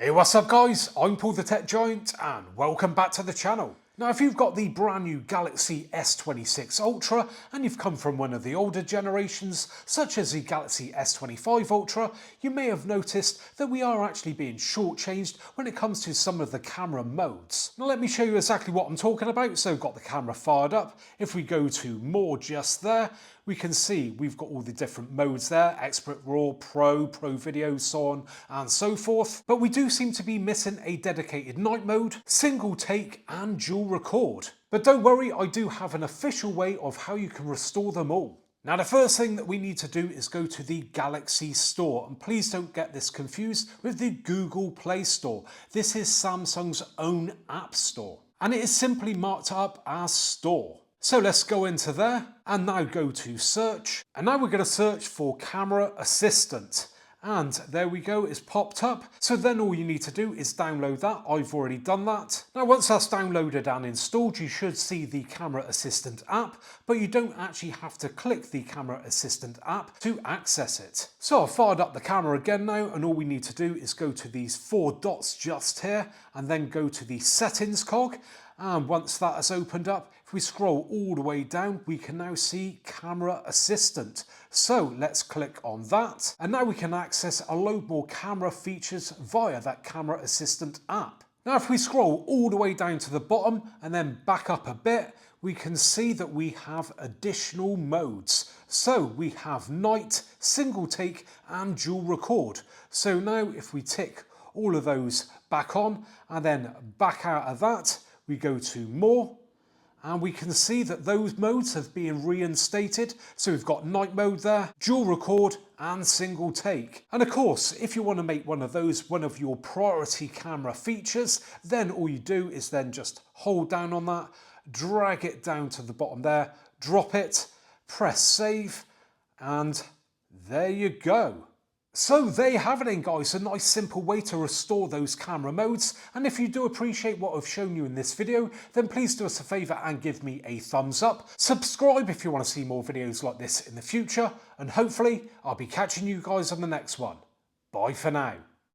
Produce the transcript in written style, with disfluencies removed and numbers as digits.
Hey, what's up guys? I'm Paul the Tech Giant and welcome back to the channel. Now if you've got the brand new Galaxy S26 Ultra and you've come from one of the older generations such as the Galaxy S25 Ultra, you may have noticed that we are actually being shortchanged when it comes to some of the camera modes. Now let me show you exactly what I'm talking about. So got the camera fired up. If we go to more just there, we can see we've got all the different modes there: Expert RAW, Pro Video, so on and so forth. But we do seem to be missing a dedicated night mode, single take and dual record. But don't worry, I do have an official way of how you can restore them all. Now the first thing that we need to do is go to the Galaxy Store, and please don't get this confused with the Google Play Store. This is Samsung's own app store and it is simply marked up as Store. So let's go into there and now go to search, and now we're going to search for Camera Assistant, and there we go, it's popped up. So then all you need to do is download that. I've already done that. Now once that's downloaded and installed, you should see the Camera Assistant app, but you don't actually have to click the Camera Assistant app to access it. So I've fired up the camera again now, and all we need to do is go to these four dots just here and then go to the settings cog. And once that has opened up, if we scroll all the way down, we can now see Camera Assistant. So let's click on that. And now we can access a load more camera features via that Camera Assistant app. Now, if we scroll all the way down to the bottom and then back up a bit, we can see that we have additional modes. So we have night, single take and dual record. So now if we tick all of those back on and then back out of that, we go to more, and we can see that those modes have been reinstated. So we've got night mode there, dual record and single take. And of course, if you want to make one of those one of your priority camera features, then all you do is then just hold down on that, drag it down to the bottom there, drop it, press save, and there you go. So there you have it then guys, a nice simple way to restore those camera modes. And if you do appreciate what I've shown you in this video, then please do us a favour and give me a thumbs up. Subscribe if you want to see more videos like this in the future, and hopefully I'll be catching you guys on the next one. Bye for now.